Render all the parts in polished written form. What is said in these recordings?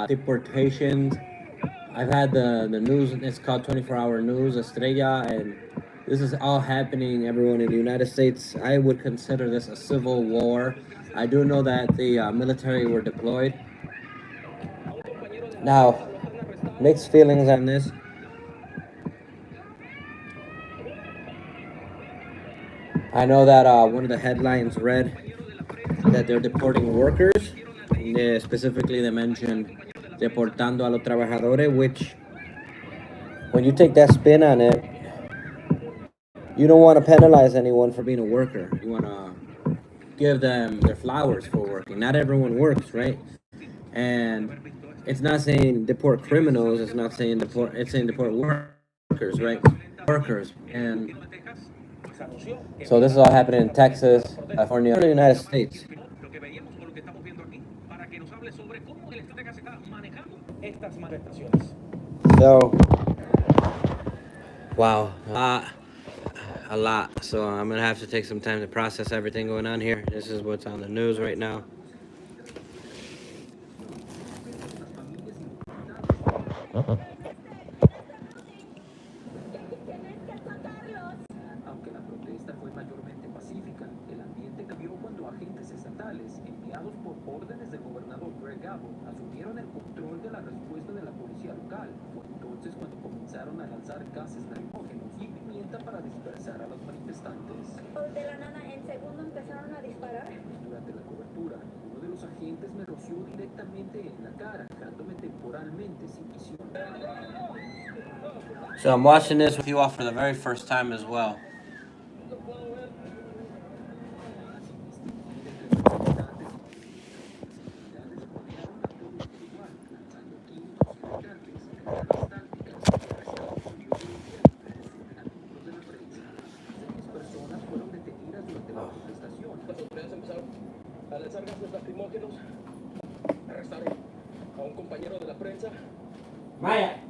deportations. I've had the news. It's called 24-hour news, Estrella, and this is all happening. Everyone in the United States. I would consider this a civil war. I do know that the military were deployed. Now, mixed feelings on this. I know that one of the headlines read that they're deporting workers. Specifically, they mentioned deportando a los trabajadores, which, when you take that spin on it, you don't want to penalize anyone for being a worker. You want to give them their flowers for working. Not everyone works, right? And it's not saying deport criminals. It's not saying deport. It's saying deport workers, right? Workers. And so this is all happening in Texas, California, the United States. So, wow, a lot. So I'm gonna have to take some time to process everything going on here. This is what's on the news right now. Aunque la protesta fue mayormente pacífica, el ambiente cambió cuando agentes estatales, enviados por órdenes del gobernador Greg Abbott, asumieron el control de la respuesta de la policía local. Fue entonces cuando comenzaron a lanzar gases lacrimógenos y pimienta para dispersar a los manifestantes. De la nada, en segundo empezaron a disparar. Durante la cobertura, uno de los agentes me roció directamente en la cara, dejándome temporalmente sin visión. So I'm watching this with you all for the very first time as well. A lanzar gases lacrimógenos, arrestaron a un compañero de la prensa. Vaya.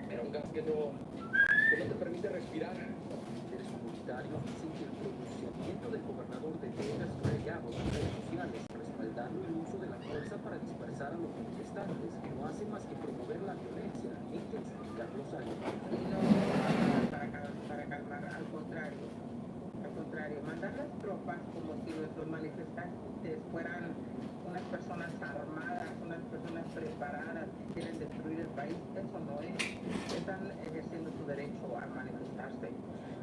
Era un gas que no te permite respirar. Los comunitarios dicen que el pronunciamiento del gobernador de Texas, Greg Abbott, en redes sociales, respaldando el uso de la fuerza para dispersar a los manifestantes, no hace más que promover la violencia e intensificar los ánimos. Para calmar, al contrario, mandar las tropas como si nuestros manifestantes fueran unas personas armadas, unas personas preparadas que quieren destruir el país, eso no es. Están ejerciendo su derecho a manifestarse.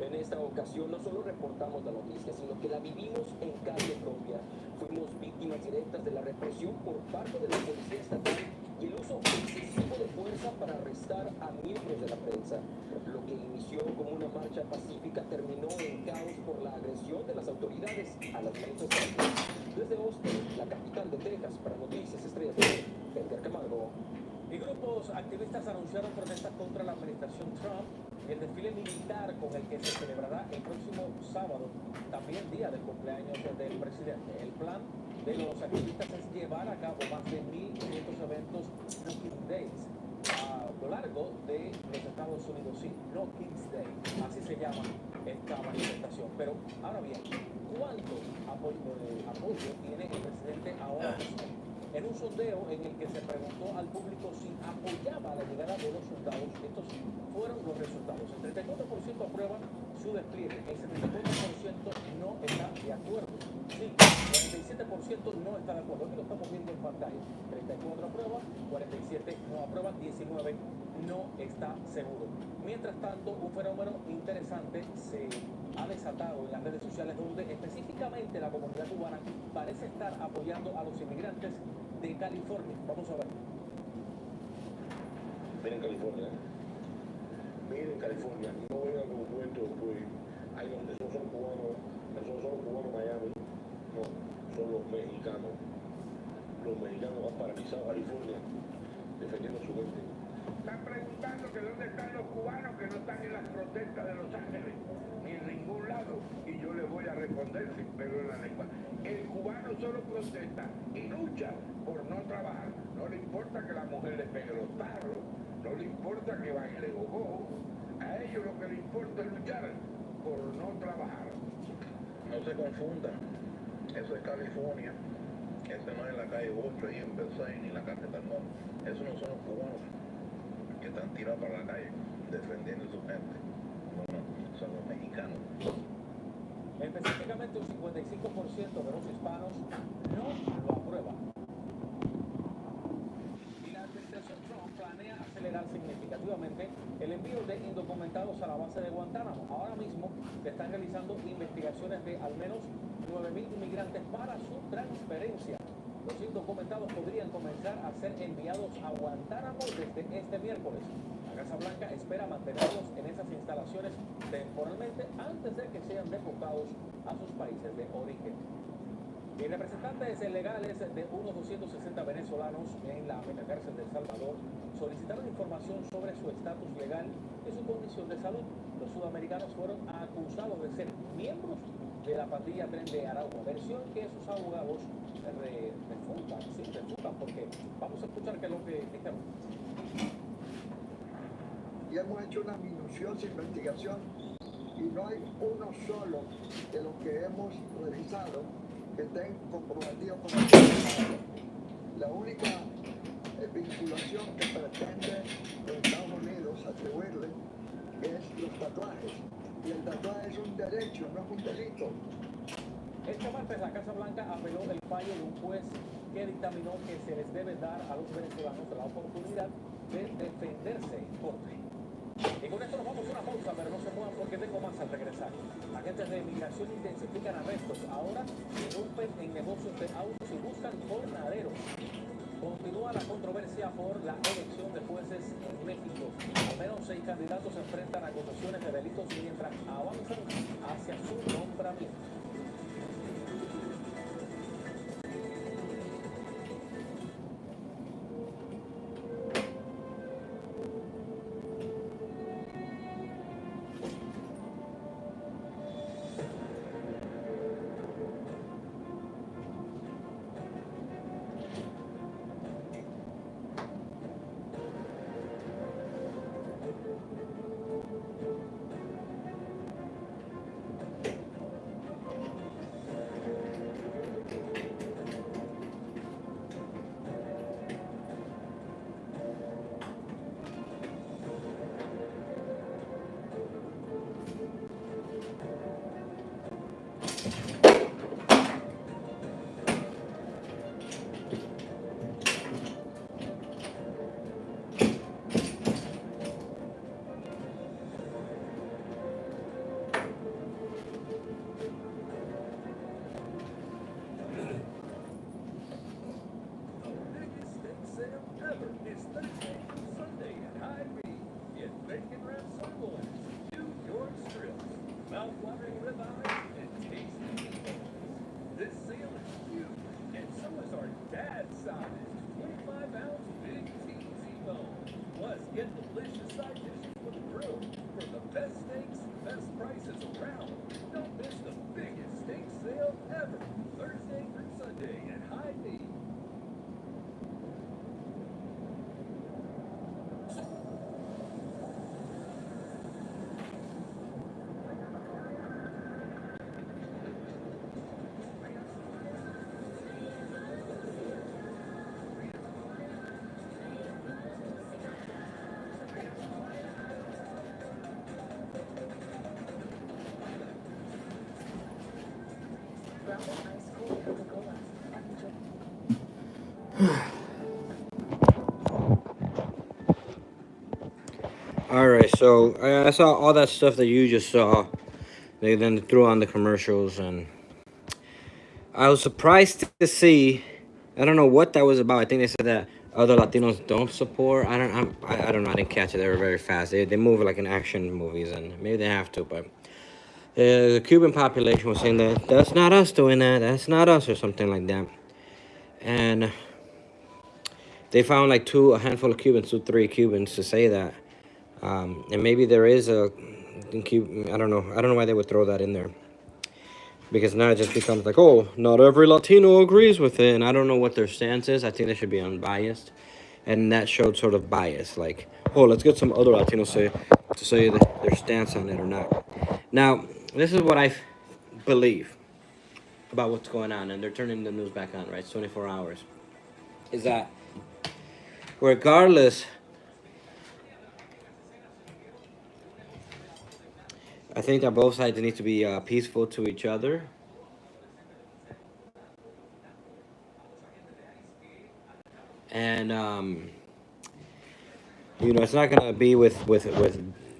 En esta ocasión no solo reportamos la noticia, sino que la vivimos en carne propia. Fuimos víctimas directas de la represión por parte de la policía estatal y el uso excesivo de fuerza para arrestar a miembros de la prensa. Lo que inició como una marcha pacífica terminó en caos por la agresión de las autoridades a las manifestantes. Desde Austin, la capital de Texas, para Noticias Estrella TV, Edgar Camargo. Y grupos activistas anunciaron protestas contra la administración Trump y el desfile militar con el que se celebrará el próximo sábado, también día del cumpleaños del presidente. El plan de los activistas es llevar a cabo más de 1.500 eventos No Kings Days a lo largo de los Estados Unidos. Sí, No Kings Day, así se llama esta manifestación. Pero ahora bien, ¿cuánto apoyo tiene el presidente ahora mismo? En un sondeo en el que se preguntó al público si apoyaba la llegada de los soldados, estos fueron los resultados. El 34% aprueba su despliegue, el 74% no está de acuerdo. Sí, el 47% no está de acuerdo. Aquí lo estamos viendo en pantalla. 34 aprueba, 47 no aprueba, 19 no está seguro. Mientras tanto, un fenómeno interesante se ha desatado en las redes sociales donde específicamente la comunidad cubana parece estar apoyando a los inmigrantes de California. Vamos a ver. Miren California. Miren California. No vengan con cuentos, pues, ahí donde son cubanos, esos son los cubanos Miami. No, son los mexicanos. Los mexicanos han paralizado California defendiendo su gente. Están preguntando que dónde están los cubanos que no están en las protestas de Los Ángeles, ni en ningún lado, y yo les voy a responder sin pelo en la lengua. El cubano solo protesta y lucha por no trabajar. No le importa que la mujer le pegue los tarros, no le importa que baile gogó. A ellos lo que les importa es luchar por no trabajar. No se confundan. Eso es California. Este no es la calle 8 y en Versailles ni la Casa Talmón. Esos no son los cubanos que están tirados para la calle defendiendo a su gente. No, no, son los mexicanos. Específicamente un 55% de los hispanos no lo aprueba. Y la administración Trump planea acelerar significativamente el envío de indocumentados a la base de Guantánamo. Ahora mismo se están realizando investigaciones de al menos 9.000 inmigrantes para su transferencia. Los indocumentados podrían comenzar a ser enviados a Guantánamo desde este miércoles. La Casa Blanca espera mantenerlos en esas instalaciones temporalmente antes de que sean deportados a sus países de origen. Y representantes legales de unos 260 venezolanos en la megacárcel de El Salvador solicitaron información sobre su estatus legal y su condición de salud. Los sudamericanos fueron acusados de ser miembros de la pandilla Tren de Aragua, versión que sus abogados refutan, porque vamos a escuchar qué es lo que dijeron. Y hemos hecho una minuciosa investigación y no hay uno solo de los que hemos revisado que estén comprometidos con el Estado. La única vinculación que pretende los Estados Unidos atribuirle es los tatuajes. Y el tatuaje es un derecho, no es un delito. Este martes la Casa Blanca apeló el fallo de un juez que dictaminó que se les debe dar a los venezolanos la oportunidad de defenderse en corte. Y con esto nos vamos a una pausa, pero no se muevan porque tengo más al regresar. Agentes de inmigración intensifican arrestos. Ahora irrumpen en negocios de autos y buscan jornaleros. Continúa la controversia por la elección de jueces en México. Al menos 6 candidatos se enfrentan a acusaciones de delitos mientras avanzan hacia su nombramiento. Get delicious side dishes for the grill. For the best steaks, best prices around. Don't miss the biggest steak sale ever. Thursday through Sunday at Hy-Vee. All right, so I saw all that stuff that you just saw. They then threw on the commercials, and I was surprised to see. I don't know what that was about. I think they said that other Latinos don't support. I don't know. I didn't catch it. They were very fast. They move like in action movies, and maybe they have to. But the Cuban population was saying that that's not us doing that. That's not us, or something like that. And they found like a handful of Cubans, 3 Cubans to say that. And maybe there is I don't know. I don't know why they would throw that in there. Because now it just becomes like, oh, not every Latino agrees with it. And I don't know what their stance is. I think they should be unbiased. And that showed sort of bias. Like, oh, let's get some other Latinos to say their stance on it or not. Now, this is what I believe. about what's going on, and they're turning the news back on, right? It's 24 hours. Is that regardless, I think that both sides need to be peaceful to each other. And you know, it's not gonna be with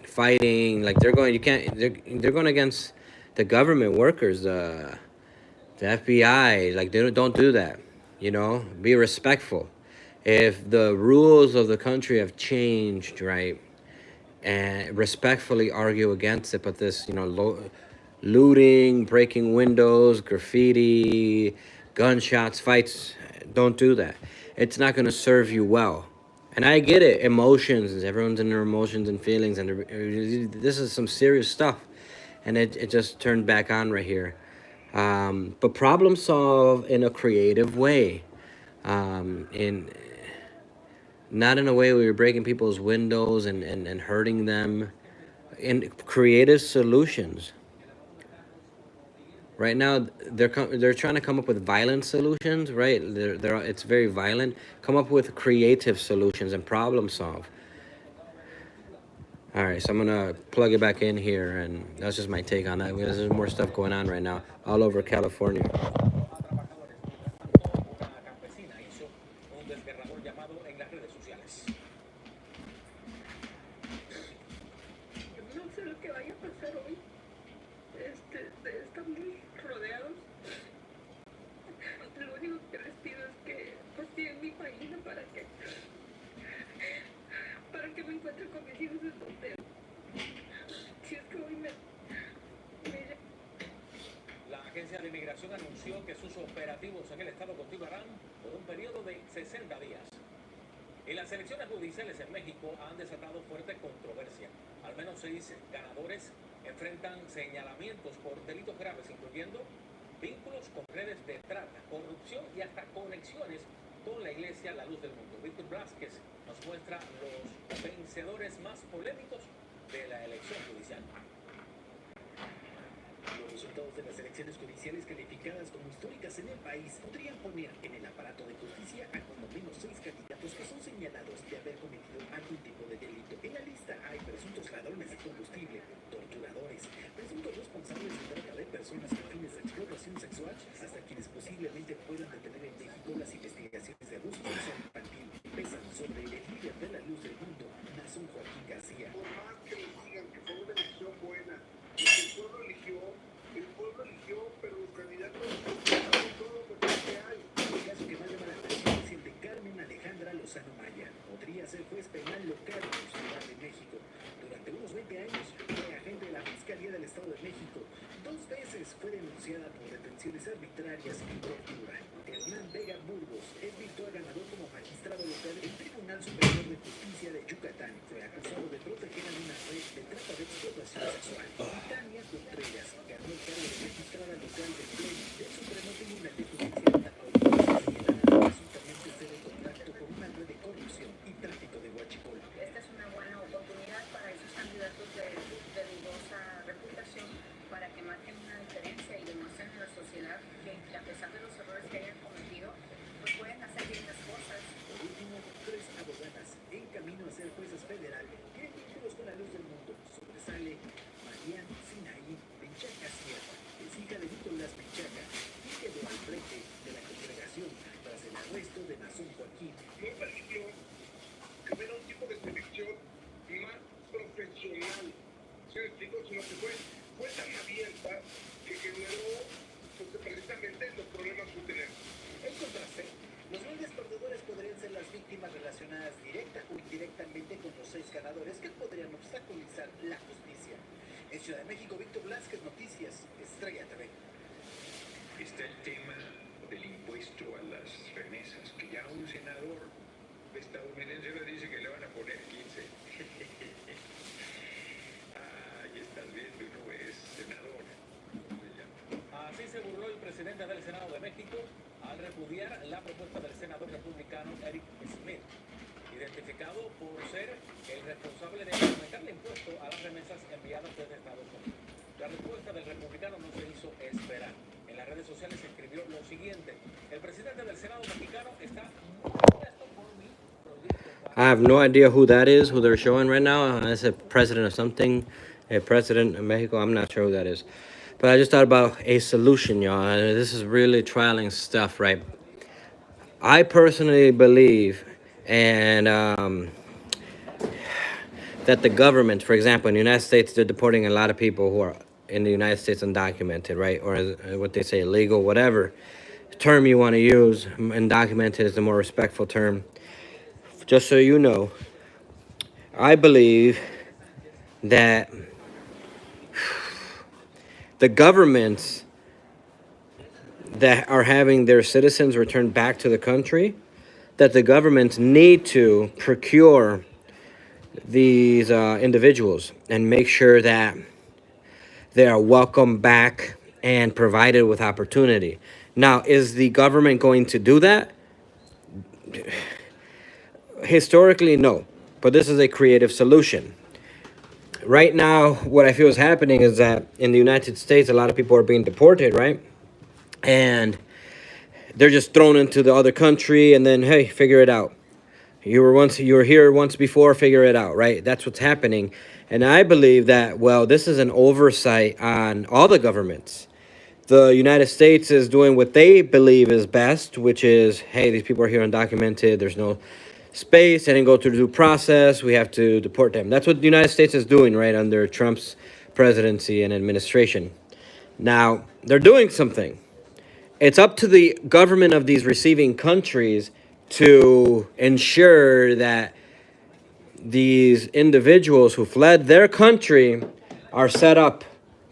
fighting. Like they're going, you can't. They're going against the government workers, the FBI. Like they don't do that. You know, be respectful. If the rules of the country have changed, right, and respectfully argue against it. But this, you know, looting, breaking windows, graffiti, gunshots, fights, don't do that. It's not going to serve you well. And I get it, emotions, everyone's in their emotions and feelings, and this is some serious stuff. And it just turned back on right here. But problem solve in a creative way. In not in a way where you're breaking people's windows and hurting them. In creative solutions. Right now, they're trying to come up with violent solutions, right? It's very violent. Come up with creative solutions and problem solve. All right, so I'm gonna plug it back in here, and that's just my take on that. Because there's more stuff going on right now all over California. No sé lo que vaya a pasar hoy. Estamos rodeados. Lo único que les pido es que pues tienen mi página para que me encuentren con mis hijos en donde. Si es que hoy me La Agencia de Inmigración anunció que sus operativos en el estado continuarán por un periodo de 60 días. Y las elecciones judiciales en México han desatado fuerte controversia. Al menos 6 ganadores enfrentan señalamientos por delitos graves, incluyendo vínculos con redes de trata, corrupción y hasta conexiones con la Iglesia La Luz del Mundo. Víctor Blázquez nos muestra los vencedores más polémicos de la elección judicial. Los resultados de las elecciones judiciales calificadas como históricas en el país podrían poner en el aparato de justicia a cuando menos 6 candidatos que son señalados de haber cometido algún tipo de delito. En la lista hay presuntos ladrones de combustible, torturadores, presuntos responsables de trata de personas con fines de explotación sexual, hasta quienes posiblemente puedan detener en México las investigaciones de abuso sexual infantil. Pesan sobre el líder de La Luz del Mundo, Nazón Joaquín García. Por más que les digan que fue una elección buena, que el pueblo eligió, pero los candidatos no todo lo que hay. El caso que más llama la atención es el de Carmen Alejandra Lozano Maya. Podría ser juez penal local en Ciudad de México. Durante unos 20 años fue agente de la Fiscalía del Estado de México. 2 veces fue denunciada por detenciones arbitrarias y tortura. Hernán Vega Burgos es virtual ganador como magistrado local del Tribunal Superior de Justicia de Yucatán. Fue acusado de proteger a una red de trata de explotación sexual. Tania Contreras ganó el cargo de magistrada local del Pleno del Supremo Tribunal de Justicia de Tamaulipas, señalada presuntamente ser en contacto con una red de corrupción y tráfico de huachicol. Esta es una buena oportunidad para esos candidatos de dudosa reputación para que marquen una diferencia y demuestren a la sociedad que a pesar de los errores que hayan cometido, pues pueden hacer bien las cosas. Por último, 3 abogadas en camino a ser juezas federales tienen vínculos con La Luz del Mundo. Sobresale Marian Sinaí Menchaca Sierra, es hija de Nicolás Menchaca y quedó al frente de la congregación tras el arresto de Nazón Joaquín. No permitió que hubiera un tipo de selección más profesional. ¿Sí me explico? Sino que fue tan abierta que generó pues, precisamente los problemas que tenemos. En contraste, los grandes perdedores podrían ser las víctimas relacionadas directa o indirectamente con los 6 ganadores que podrían obstaculizar la justicia. En Ciudad de México, Víctor Blázquez, Noticias, Estrella TV. Está el tema del impuesto a las remesas, que ya un senador estadounidense le dice que le van a poner 15. Ya estás viendo, no es senador. Así se burló el presidente del Senado de México al repudiar la propuesta del senador republicano Eric Smith, identificado por ser el responsable de aumentar el impuesto a las remesas enviadas desde Estados Unidos. La respuesta del republicano no se hizo esperar. En En las redes sociales escribió lo siguiente: el presidente del Senado mexicano está muy molesto por mi proyecto. I have no idea who that is, who they're showing right now. It's a president of something, a president of Mexico. I'm not sure who that is. But I just thought about a solution, y'all. And this is really trialing stuff, right? I personally believe and that the government, for example, in the United States, they're deporting a lot of people who are in the United States undocumented, right? Or what they say, illegal, whatever term you want to use. Undocumented is the more respectful term. Just so you know, I believe that the governments that are having their citizens returned back to the country, that the governments need to procure these individuals and make sure that they are welcome back and provided with opportunity. Now, is the government going to do that? Historically, no. But this is a creative solution. Right now, what I feel is happening is that in the United States, a lot of people are being deported, right? And they're just thrown into the other country and then, hey, figure it out. You were here once before, figure it out, right? That's what's happening. And I believe that, well, this is an oversight on all the governments. The United States is doing what they believe is best, which is, hey, these people are here undocumented. There's no space. They didn't go through the due process. We have to deport them. That's what the United States is doing, right, under Trump's presidency and administration. Now, they're doing something. It's up to the government of these receiving countries to ensure that these individuals who fled their country are set up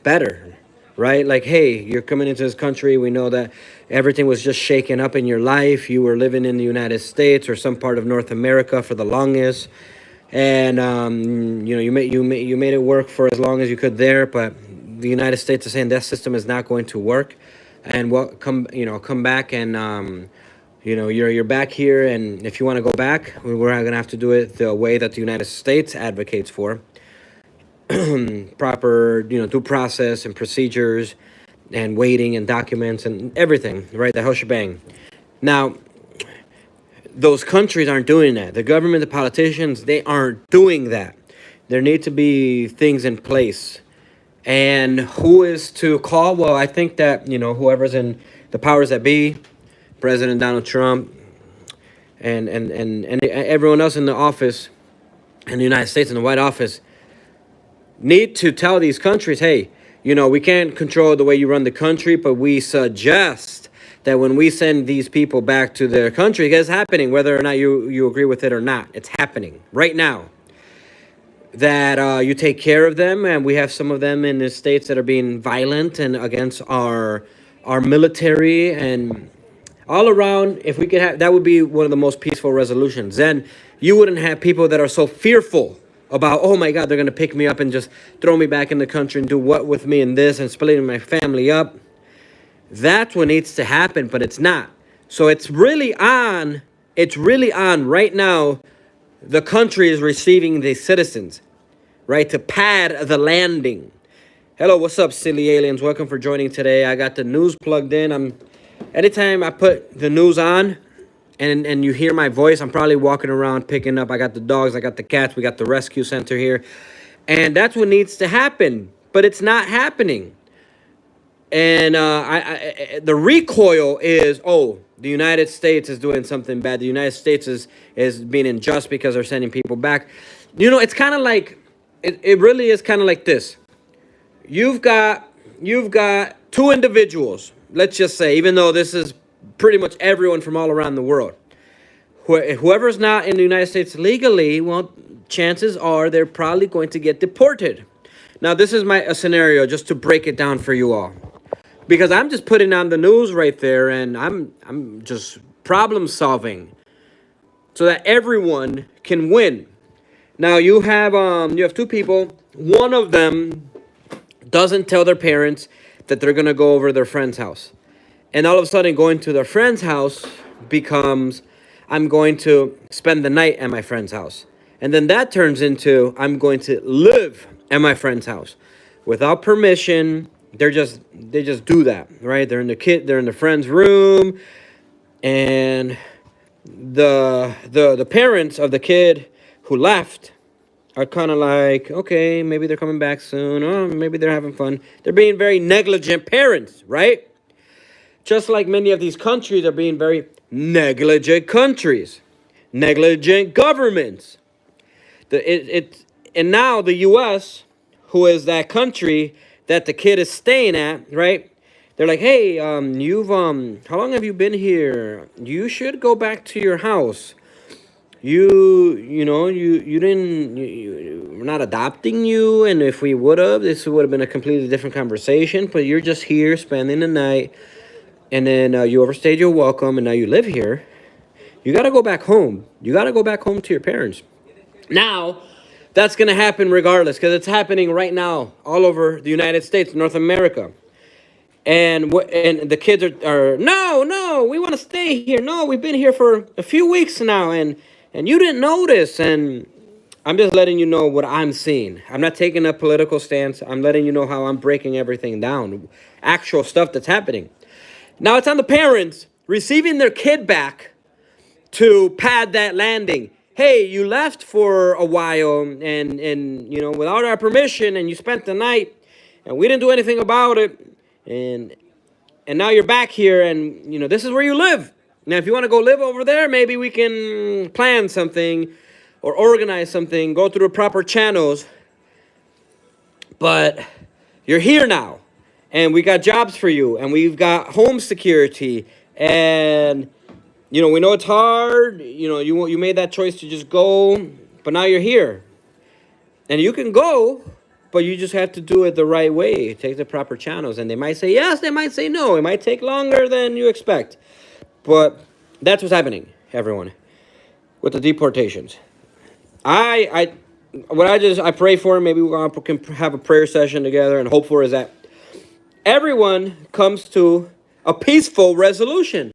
better, right? Like, hey, you're coming into this country. We know that everything was just shaken up in your life. You were living in the United States or some part of North America for the longest. And, you made it work for as long as you could there. But the United States is saying that system is not going to work. And come back and, you're back here. And if you want to go back, we're going to have to do it the way that the United States advocates for. Proper, due process and procedures and waiting and documents and everything, right? The whole shebang. Now, those countries aren't doing that. The government, the politicians, they aren't doing that. There need to be things in place. And who is to call? Well, I think that, whoever's in the powers that be, President Donald Trump and everyone else in the office in the United States, in the White Office, need to tell these countries, hey, we can't control the way you run the country, but we suggest that when we send these people back to their country, it's happening, whether or not you agree with it or not, it's happening right now. That you take care of them, and we have some of them in the states that are being violent and against our military and all around. If we could have, that would be one of the most peaceful resolutions. Then you wouldn't have people that are so fearful about, oh my God, they're going to pick me up and just throw me back in the country and do what with me and this and splitting my family up. That's what needs to happen, but it's not. So it's really on right now. The country is receiving the citizens, right, to pad the landing. Hello, what's up, silly aliens? Welcome for joining today. I got the news plugged in. Anytime I put the news on and you hear my voice, I'm probably walking around picking up. I got the dogs, I got the cats, we got the rescue center here. And that's what needs to happen, but it's not happening. And the recoil is, oh, the United States is doing something bad. The United States is being unjust because they're sending people back. It's kind of like, it really is kind of like this. You've got two individuals, let's just say, even though this is pretty much everyone from all around the world. Whoever's not in the United States legally, well, chances are they're probably going to get deported. Now, this is a scenario just to break it down for you all. Because I'm just putting on the news right there, and I'm just problem solving so that everyone can win. Now you have two people. One of them doesn't tell their parents that they're gonna go over their friend's house, and all of a sudden going to their friend's house becomes, I'm going to spend the night at my friend's house, and then that turns into, I'm going to live at my friend's house without permission. they just do that, right? They're in the friend's room, and the parents of the kid who left are kind of like, okay, maybe they're coming back soon, or maybe they're having fun. They're being very negligent parents, right? Just like many of these countries are being very negligent countries, negligent governments. And now the U.S., who is that country that the kid is staying at, right? They're like, hey, how long have you been here? You should go back to your house. We're not adopting you, and if we would have, this would have been a completely different conversation. But you're just here spending the night, and then you overstayed your welcome, and now you live here. You got to go back home. You got to go back home to your parents. Now, that's going to happen regardless, because it's happening right now all over the United States, North America. And the kids are no, we want to stay here. No, we've been here for a few weeks now, and you didn't notice. And I'm just letting you know what I'm seeing. I'm not taking a political stance. I'm letting you know how I'm breaking everything down. Actual stuff that's happening. Now it's on the parents receiving their kid back to pad that landing. Hey, you left for a while and without our permission, and you spent the night, and we didn't do anything about it. And now you're back here, and this is where you live. Now, if you want to go live over there, maybe we can plan something or organize something, go through the proper channels. But you're here now, and we got jobs for you, and we've got home security, and we know it's hard. You made that choice to just go, but now you're here, and you can go. But you just have to do it the right way. Take the proper channels. And they might say yes, they might say no. It might take longer than you expect. But that's what's happening, everyone, with the deportations. I pray for, maybe we can have a prayer session together and hope for, is that everyone comes to a peaceful resolution.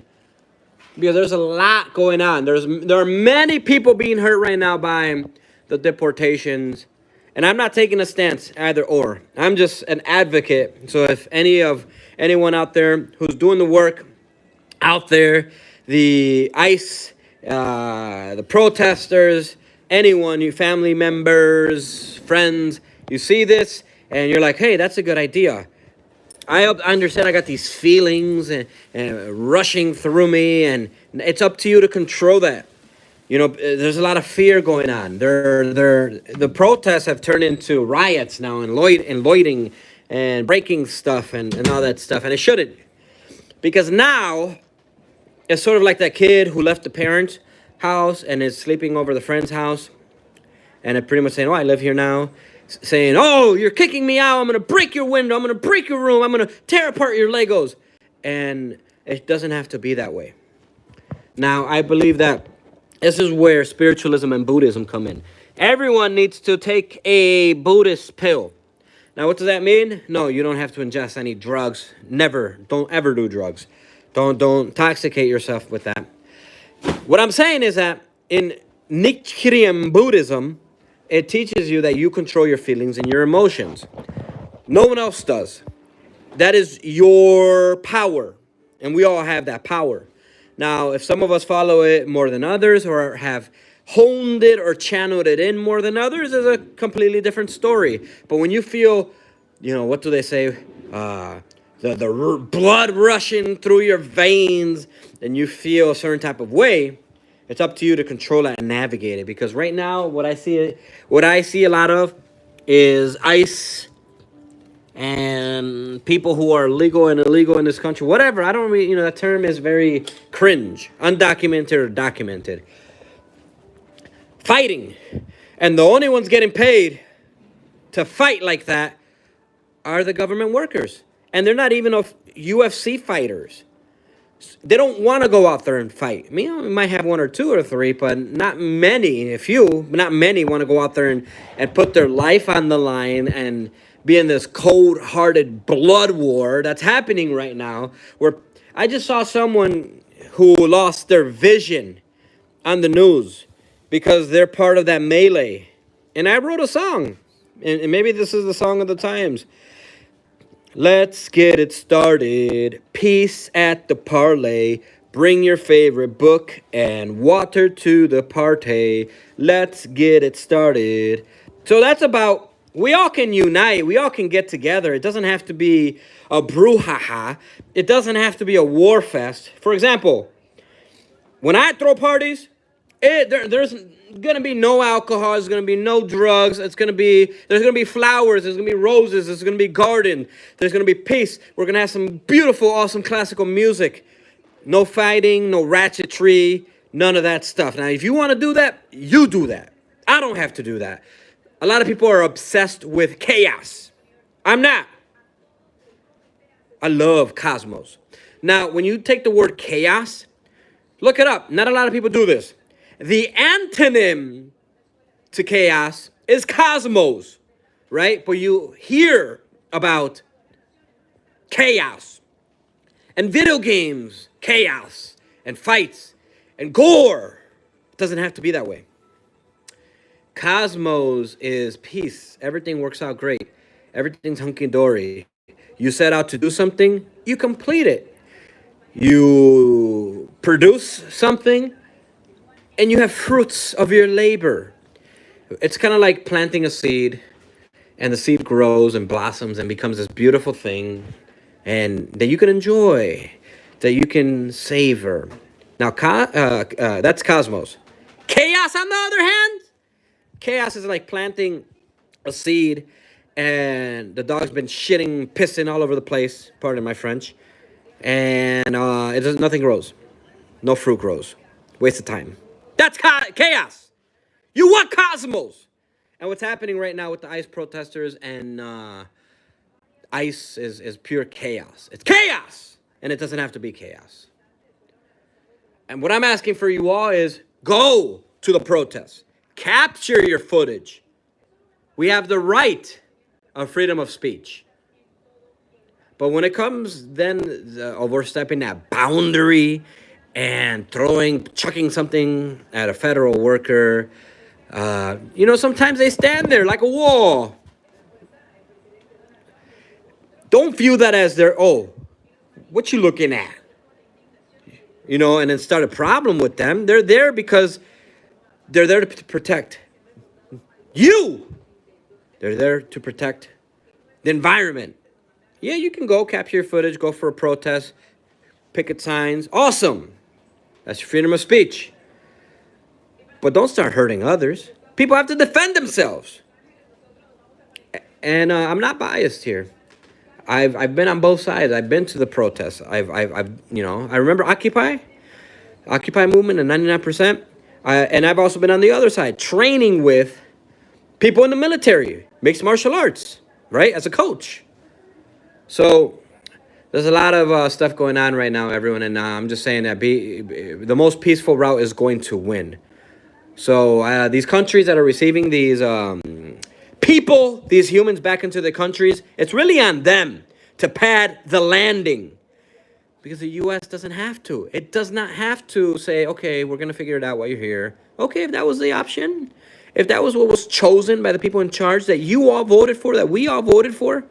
Because there's a lot going on. There are many people being hurt right now by the deportations. And I'm not taking a stance either or. I'm just an advocate. So if anyone out there who's doing the work out there, the ICE, the protesters, anyone, your family members, friends, you see this and you're like, hey, that's a good idea. I understand I got these feelings and rushing through me, and it's up to you to control that. There's a lot of fear going on. The protests have turned into riots now, and loitering and breaking stuff and all that stuff. And it shouldn't. Because now, it's sort of like that kid who left the parents' house and is sleeping over the friend's house. And it pretty much saying, oh, I live here now. Saying, oh, you're kicking me out. I'm going to break your window. I'm going to break your room. I'm going to tear apart your Legos. And it doesn't have to be that way. Now, I believe that this is where spiritualism and Buddhism come in. Everyone needs to take a Buddhist pill. Now, what does that mean? No, you don't have to ingest any drugs. Never. Don't ever do drugs. Don't intoxicate yourself with that. What I'm saying is that in Nichiren Buddhism, it teaches you that you control your feelings and your emotions. No one else does. That is your power. And we all have that power. Now, if some of us follow it more than others, or have honed it or channeled it in more than others, is a completely different story. But when you feel, what do they say? The blood rushing through your veins, and you feel a certain type of way, it's up to you to control it and navigate it. Because right now, what I see a lot of is ICE and people who are legal and illegal in this country, whatever. I don't really, that term is very cringe, undocumented or documented. Fighting. And the only ones getting paid to fight like that are the government workers. And they're not even UFC fighters. They don't want to go out there and fight. I mean, we might have one or two or three, but not many. Not many want to go out there and put their life on the line and be in this cold-hearted blood war that's happening right now, where I just saw someone who lost their vision on the news because they're part of that melee. And I wrote a song, and maybe this is the song of the times. Let's get it started. Peace at the parlay. Bring your favorite book and water to the party. Let's get it started. So that's about, we all can unite. We all can get together. It doesn't have to be a brouhaha. It doesn't have to be a war fest. For example, when I throw parties, there's gonna be no alcohol. There's gonna be no drugs. There's gonna be flowers. There's gonna be roses. There's gonna be garden. There's gonna be peace. We're gonna have some beautiful, awesome classical music. No fighting, no ratchetry, none of that stuff. Now, if you want to do that, you do that. I don't have to do that. A lot of people are obsessed with chaos. I'm not. I love cosmos. Now, when you take the word chaos, look it up. Not a lot of people do this. The antonym to chaos is cosmos, right? But you hear about chaos and video games, chaos and fights and gore. It doesn't have to be that way. Cosmos is peace. Everything works out great. Everything's hunky-dory. You set out to do something, you complete it. You produce something, and you have fruits of your labor. It's kind of like planting a seed, and the seed grows and blossoms and becomes this beautiful thing, and that you can enjoy, that you can savor. Now, that's cosmos. Chaos, on the other hand, chaos is like planting a seed, and the dog's been shitting, pissing all over the place. Pardon my French. And nothing grows. No fruit grows. Waste of time. That's chaos. You want cosmos. And what's happening right now with the ICE protesters and ICE is pure chaos. It's chaos. And it doesn't have to be chaos. And what I'm asking for you all is go to the protests. Capture your footage. We have the right of freedom of speech. But when it comes then overstepping that boundary and chucking something at a federal worker, sometimes they stand there like a wall. Don't view that as what you looking at? And then start a problem with them. They're there because they're there to protect you. They're there to protect the environment. Yeah, you can go capture your footage, go for a protest, picket signs. Awesome. That's freedom of speech. But don't start hurting others. People have to defend themselves. And I'm not biased here. I've been on both sides. I've been to the protests. I remember Occupy movement and 99%. And I've also been on the other side, training with people in the military, mixed martial arts, right? As a coach. So there's a lot of stuff going on right now, everyone. And I'm just saying that the most peaceful route is going to win. So these countries that are receiving these people, these humans back into their countries, it's really on them to pad the landing. Because the U.S. doesn't have to. It does not have to say, okay, we're going to figure it out while you're here. Okay, if that was the option, if that was what was chosen by the people in charge that you all voted for, that we all voted for,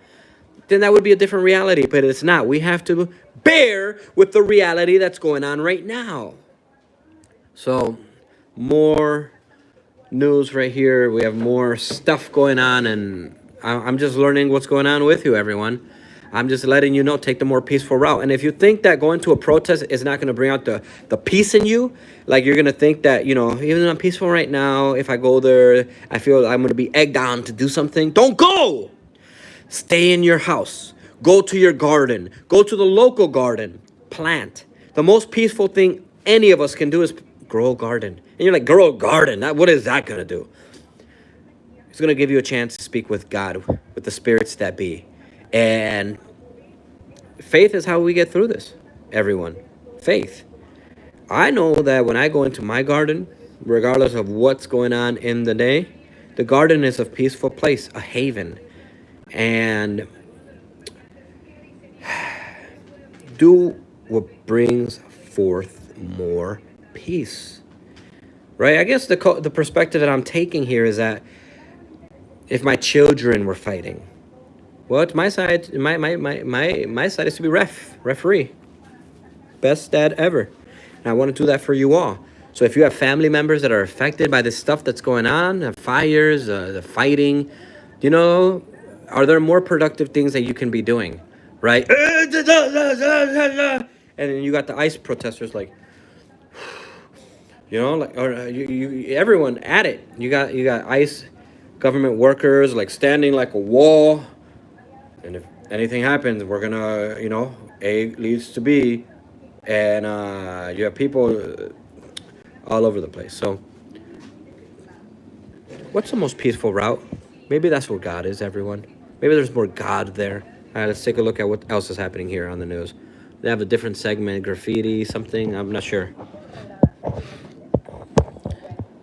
then that would be a different reality. But it's not. We have to bear with the reality that's going on right now. So, more news right here. We have more stuff going on, and I'm just learning what's going on with you, everyone. I'm just letting you know, take the more peaceful route. And if you think that going to a protest is not going to bring out the peace in you, like you're going to think that, even though I'm peaceful right now, if I go there, I feel I'm going to be egged on to do something. Don't go! Stay in your house. Go to your garden. Go to the local garden. Plant. The most peaceful thing any of us can do is grow a garden. And you're like, grow a garden? What is that going to do? It's going to give you a chance to speak with God, with the spirits that be. And faith is how we get through this, everyone. Faith. I know that when I go into my garden, regardless of what's going on in the day, the garden is a peaceful place, a haven. And do what brings forth more peace. Right? I guess the perspective that I'm taking here is that if my children were fighting, Well, it's my side. My side is to be referee. Best dad ever. And I want to do that for you all. So if you have family members that are affected by this stuff that's going on, the fires, the fighting, you know, are there more productive things that you can be doing, right? And then you got the ICE protesters like, you know, like, or everyone at it. You got ICE government workers like standing like a wall. And if anything happens, we're gonna, you know, A leads to B, and you have people all over the place. So, what's the most peaceful route? Maybe that's where God is, everyone. Maybe there's more God there. All right, let's take a look at what else is happening here on the news. They have a different segment, graffiti, something. I'm not sure.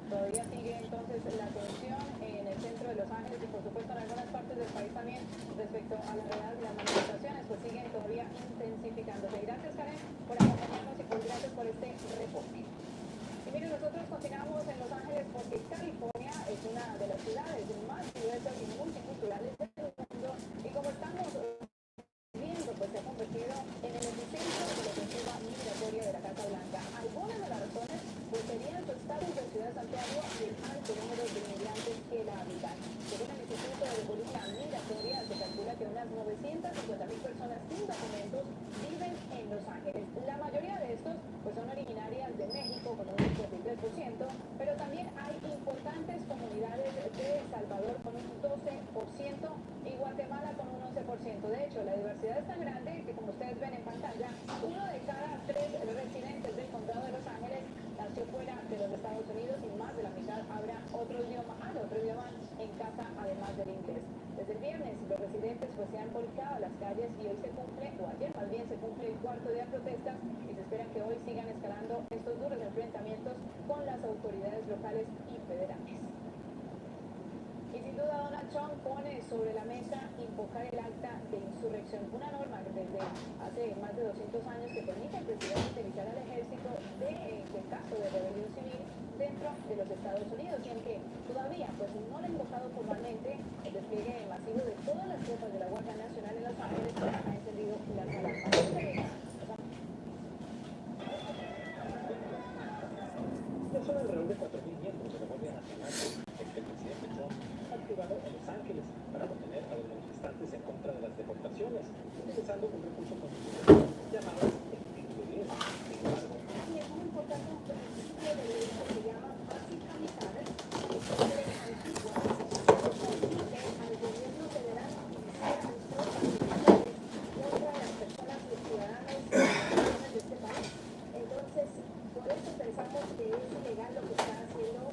Todavía sigue entonces la tensión en el centro de Los Ángeles y por supuesto en algunas partes del país también respecto a la realidad de las manifestaciones, pues siguen todavía intensificándose. Gracias, Karen, por acompañarnos y por gracias por este reporte. Y miren, nosotros continuamos en Los Ángeles porque California es una de las ciudades más diversas y multiculturales del mundo y como estamos viendo, pues se ha convertido en el epicentro de la ofensiva migratoria de la Casa Blanca. Algunas de las razones pues serían su estatus de ciudad de Santiago y el alto número de inmigrantes que la habitan. Según el Instituto de Política Migratoria, se calcula que unas 950.000 personas sin documentos viven en Los Ángeles. La mayoría de estos pues son originarias de México con un 53%, pero también hay importantes comunidades de El Salvador con un 12% y Guatemala con un 11%. De hecho, la diversidad es tan grande que, como ustedes ven en pantalla, uno de cada 3 residentes del condado de Los Ángeles nació fuera de los Estados Unidos y más de la mitad habla otro idioma en casa, además del inglés. Desde el viernes, los residentes pues se han volcado a las calles y hoy se cumple, o ayer más bien se cumple el cuarto día de protestas y se espera que hoy sigan escalando estos duros enfrentamientos con las autoridades locales y federales. Y sin duda Donald Trump pone sobre la mesa invocar el acta de insurrección, una norma que desde hace más de 200 años que permite al presidente utilizar al ejército en caso de rebelión civil dentro de los Estados Unidos, y aunque todavía pues no lo ha invocado formalmente, el despliegue masivo de todas las tropas de la Guardia Nacional en Los Ángeles ha encendido las alarmas. Ya son alrededor de 4.000 miembros de la Guardia Nacional que el presidente Trump ha activado en Los Ángeles para contener a los manifestantes en contra de las deportaciones, utilizando un recurso constitucional llamado el Título 10. Sin embargo, Y es muy importante un principio de ley que se llama básica militares, que es una ley antigua, que permite al gobierno federal utilizar sus tropas militares contra las personas, los ciudadanos y las naciones de este país. Entonces, por eso pensamos que es ilegal lo que está haciendo.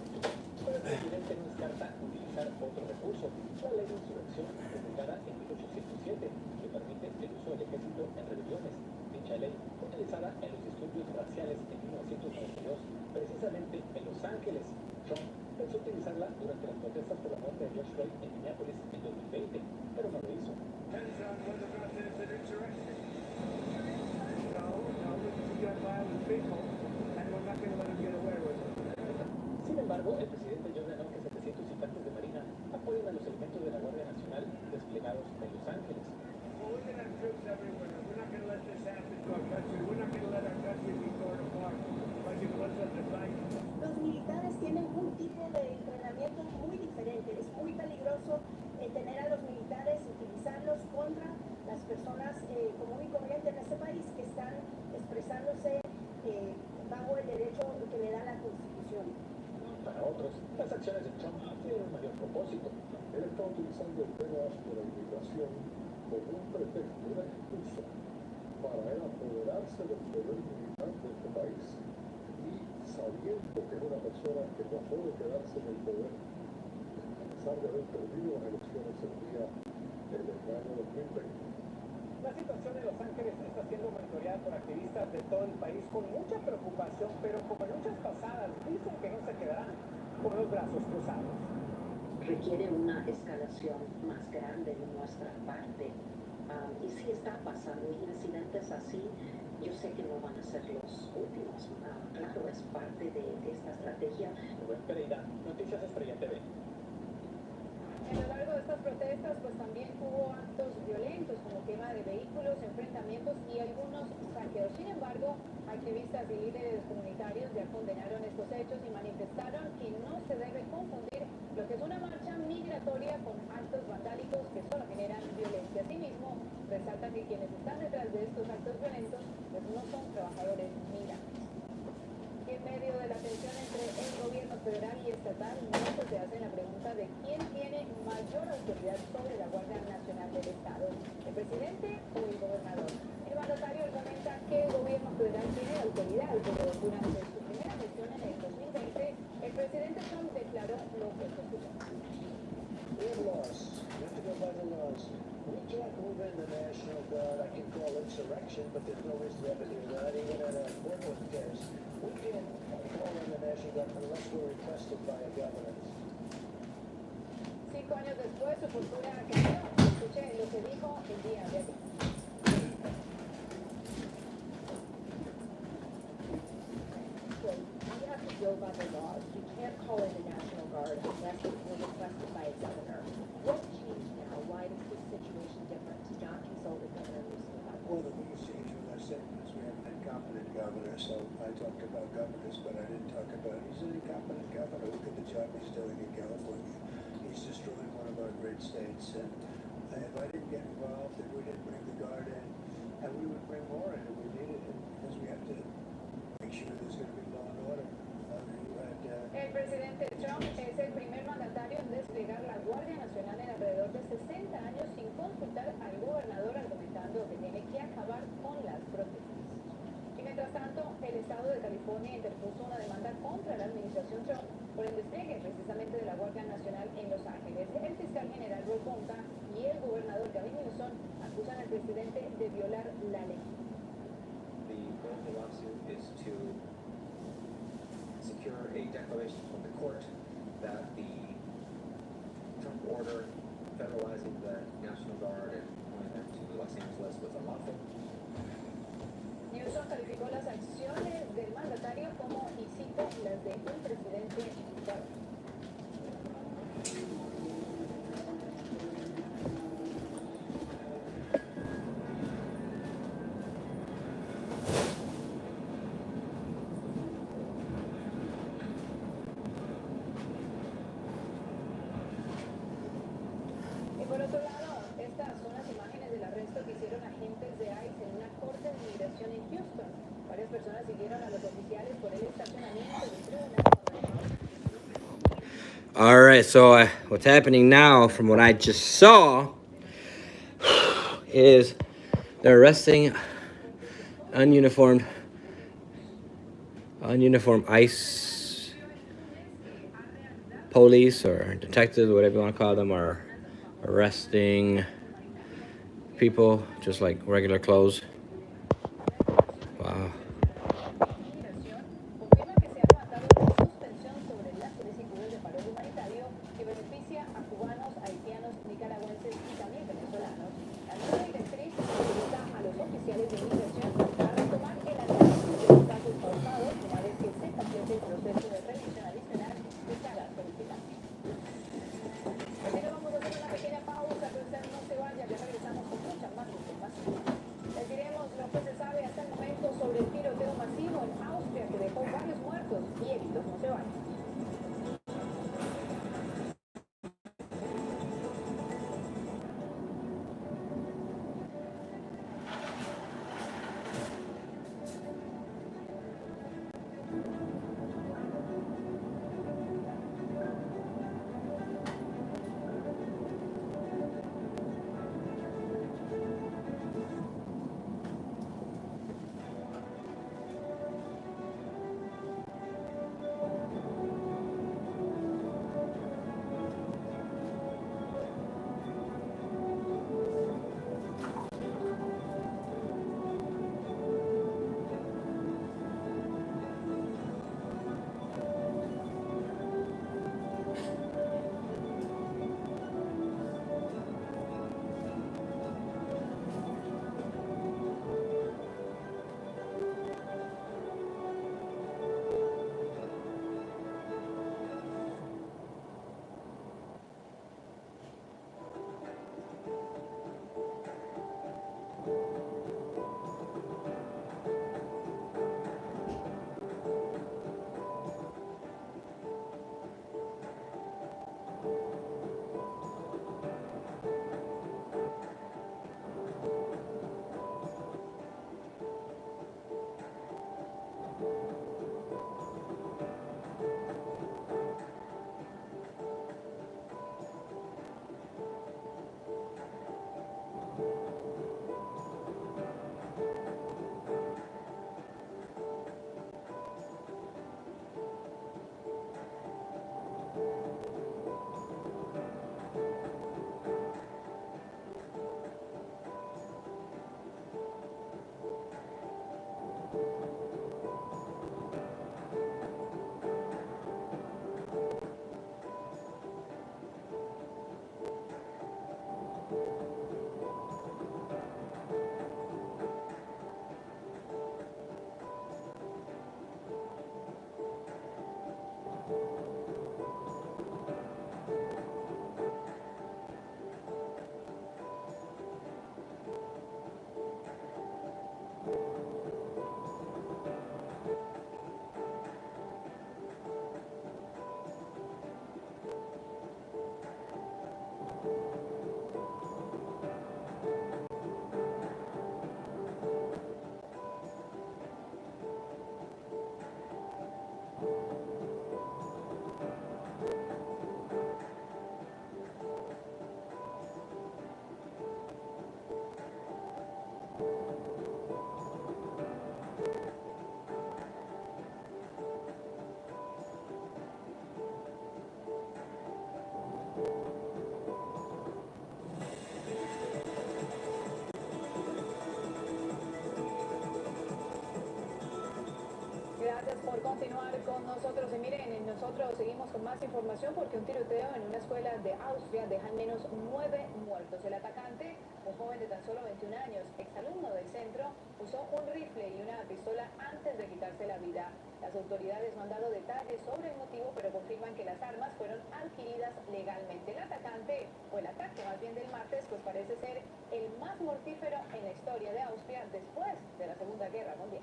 pero el presidente no descarta utilizar otro recurso, la ley de insurrección promulgada en 1807, que permite el uso del ejército en rebeliones. Dicha ley fue utilizada en los disturbios raciales en 1992, precisamente en Los Ángeles. Trump pensó utilizarla durante las protestas por la muerte de George Floyd en Minneapolis en 2020, pero no lo hizo. Depends on whether or not there's an insurrection. No, we got violent people, and we're not going to let them get away with it. Sin embargo, el presidente ya ordenó que 700 infantes de Marina apoyen a los elementos de la Guardia Nacional desplegados en Los Ángeles. Well, we're going to have troops everywhere. We're not going to let this happen to our country. We're not going to let our country be torn apart by the ones that decide. Los militares tienen un tipo de entrenamiento muy diferente. Es muy peligroso tener a los militares, utilizarlos contra las personas común y corriente en este país que están expresándose bajo el derecho que le da la Constitución. Para otros, las acciones de Trump tienen un mayor propósito. Él está utilizando el tema de la inmigración como un pretexto, una excusa para él apoderarse del poder militar de este país y sabiendo que es una persona que no puede quedarse en el poder a pesar de haber perdido las elecciones el día del año 2020. La situación en Los Ángeles está siendo monitoreada por activistas de todo el país con mucha preocupación, pero como en luchas pasadas dicen que no se quedarán con los brazos cruzados. Requiere una escalación más grande de nuestra parte. Y si está pasando incidentes así, yo sé que no van a ser los últimos. Claro, es parte de esta estrategia. Rubén Pereira, Noticias Estrella TV. A lo largo de estas protestas, pues también hubo actos violentos como quema de vehículos, enfrentamientos y algunos saqueos. Sin embargo, activistas y líderes comunitarios ya condenaron estos hechos y manifestaron que no se debe confundir lo que es una marcha migratoria con actos vandálicos que solo generan violencia. Asimismo, resaltan que quienes están detrás de estos actos violentos pues no son trabajadores migrantes. En medio de la tensión entre el gobierno federal y estatal, muchos se hacen la pregunta de quién tiene mayor autoridad sobre la Guardia Nacional del Estado, el presidente o el gobernador. El mandatario argumenta que el gobierno federal tiene autoridad, pero durante su primera gestión en el 2020, el presidente Trump declaró lo que sucedió. We have laws. We have to go by the laws. We can't move in the National Guard. I can call insurrection, but there's no reason to have to do that, even at a border case. We can't call in the National Guard unless we're requested by a governor. 5 años después, su postura cambió. Escuché lo que dijo el día de ayer. Well, we have to go by the laws. We can't call in the National Guard unless we're requested by a governor. What changed now? Why is this situation different? To not consult with Governor Newsom about this? Well, the biggest change with our segment is we have an incompetent governor, so I talked about governors, but I didn't talk about, he's an incompetent governor. Look at the job he's doing in California. He's destroying one of our great states, and if I didn't get involved, if we didn't bring the Guard in, and we would bring more in if we needed it, because we have to make sure there's going to be law and order. El presidente Trump es el primer mandatario en desplegar la Guardia Nacional en alrededor de 60 años sin consultar al gobernador, argumentando que tiene que acabar con las protestas. Y mientras tanto, el estado de California interpuso una demanda contra la administración Trump por el despliegue precisamente de la Guardia Nacional en Los Ángeles. El fiscal general Roy Ponta y el gobernador Gavin Newsom acusan al presidente de violar la ley. The goal of the lawsuit is to secure a declaration from the court that the Trump order federalizing the National Guard and appointing them to Los Angeles was unlawful. Newsom calificó las acciones del mandatario como, y cito, las de un presidente dictador. Y por otro lado, estas son las imágenes del arresto que hicieron agentes de ICE en una corte de inmigración en Houston. Varias personas siguieron a los oficiales por el estacionamiento del tribunal. All right, so what's happening now, from what I just saw, is they're arresting ununiformed ICE police or detectives, whatever you want to call them, are arresting people just like regular clothes. Wow. Confirma que se ha levantado una suspensión sobre las solicitudes de paro humanitario que beneficia a cubanos, haitianos, nicaragüenses y también venezolanos. La nueva directriz autoriza a los oficiales de inmigración a retomar el análisis de los casos pausados una vez que se complete el proceso de revisión adicional que se haga solicitante. Primero vamos a hacer una pequeña pausa, pero usted no se vaya, ya regresamos con mucha más información. Les diremos lo que se sabe hasta el momento sobre el tiroteo masivo en Austria que dejó varios muertos y heridos. No se vayan. Gracias por continuar con nosotros. Y miren, nosotros seguimos con más información porque un tiroteo en una escuela de Austria deja al menos 9 muertos. El atacante, un joven de tan solo 21 años, exalumno del centro, usó un rifle y una pistola antes de quitarse la vida. Las autoridades no han dado detalles sobre el motivo, pero confirman que las armas fueron adquiridas legalmente. El atacante, o el ataque más bien del martes, pues parece ser el más mortífero en la historia de Austria después de la Segunda Guerra Mundial.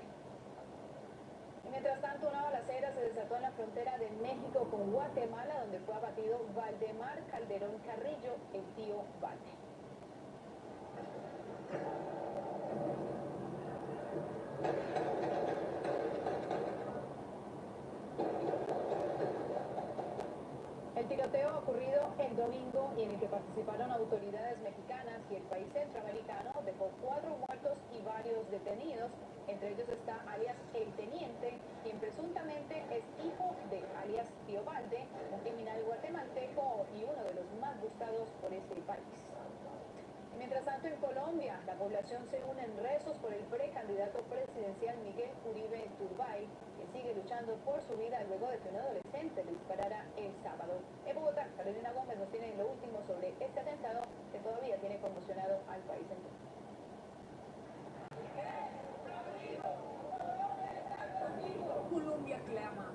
Mientras tanto, una balacera se desató en la frontera de México con Guatemala, donde fue abatido Valdemar Calderón Carrillo, el tío Valde. El tiroteo ocurrido el domingo y en el que participaron autoridades mexicanas y el país centroamericano dejó 4 muertos y varios detenidos. Entre ellos está alias El Teniente, quien presuntamente es hijo de alias Tío Valde, un criminal guatemalteco y uno de los más buscados por este país. Mientras tanto, en Colombia, la población se une en rezos por el precandidato presidencial Miguel Uribe Turbay, que sigue luchando por su vida luego de que un adolescente le disparara el sábado. En Bogotá, Carolina Gómez nos tiene lo último sobre este atentado que todavía tiene conmocionado al país entero. Colombia clama.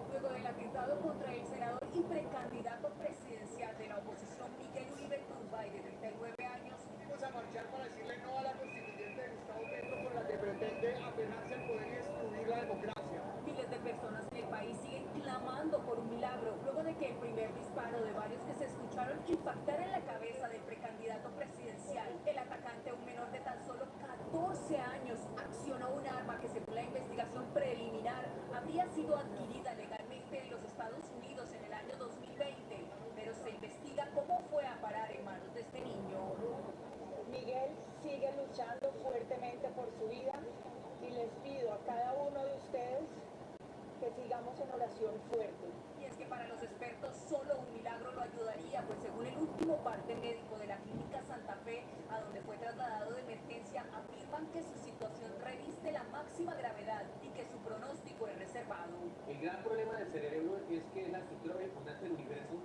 Luego del atentado contra el senador y precandidato presidencial de la oposición Miguel Uribe Turbay, de 39 años, vamos a marchar para decirle no a la constituyente de Gustavo Petro con la que pretende apegarse al poder y destruir la democracia. Miles de personas en el país siguen clamando por un milagro luego de que el primer disparo de varios que se escucharon impactara en la cabeza del precandidato presidencial. El atacante, un menor de tan solo 14 años, accionó un arma que, según la investigación preliminar, habría sido adquirida legalmente en los Estados Unidos en el año 2020, pero se investiga cómo fue a parar en manos de este niño. Miguel sigue luchando fuertemente por su vida y les pido a cada uno de ustedes que sigamos en oración fuerte. Y es que para los expertos solo un milagro lo ayudaría, pues según el último parte médico de la Clínica Santa Fe, a donde fue trasladado de emergencia, afirman que su situación reviste la máxima gravedad y que su pronóstico es reservado. El gran problema del cerebro es que es la estructura más importante del universo,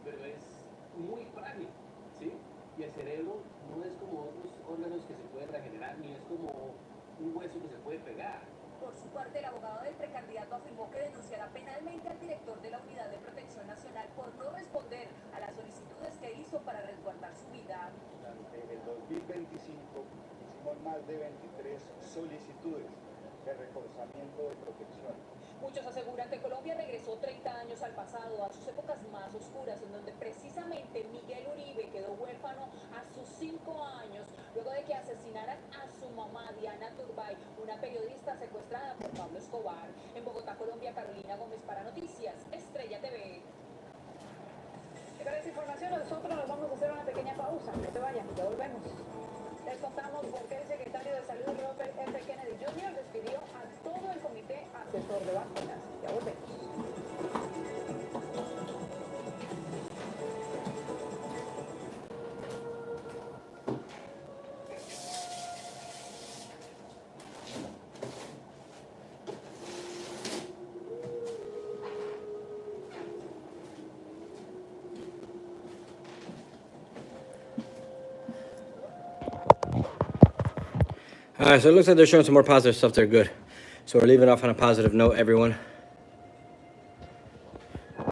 pero es muy frágil, ¿sí? Y el cerebro no es como otros órganos que se pueden regenerar, ni es como un hueso que se puede pegar. Por su parte, el abogado del precandidato afirmó que denunciará penalmente al director de la Unidad de Protección Nacional por no responder a las solicitudes que hizo para resguardar su vida. En el 2025 hicimos más de 23 solicitudes de reforzamiento de protección. Muchos aseguran que Colombia regresó 30 años al pasado, a sus épocas más oscuras, en donde precisamente Miguel Uribe quedó huérfano a sus 5 años, luego de que asesinaran a su mamá, Diana Turbay, una periodista secuestrada por Pablo Escobar. En Bogotá, Colombia, Carolina Gómez para Noticias, Estrella TV. Y para esa información nosotros nos vamos a hacer una pequeña pausa. No se vayan, ya volvemos. Les contamos por qué el secretario de Salud, Robert F. Kennedy Jr., despidió a todo el comité asesor de vacunas. Ya volvemos. All right, so it looks like they're showing some more positive stuff. They're good. So we're leaving off on a positive note, everyone.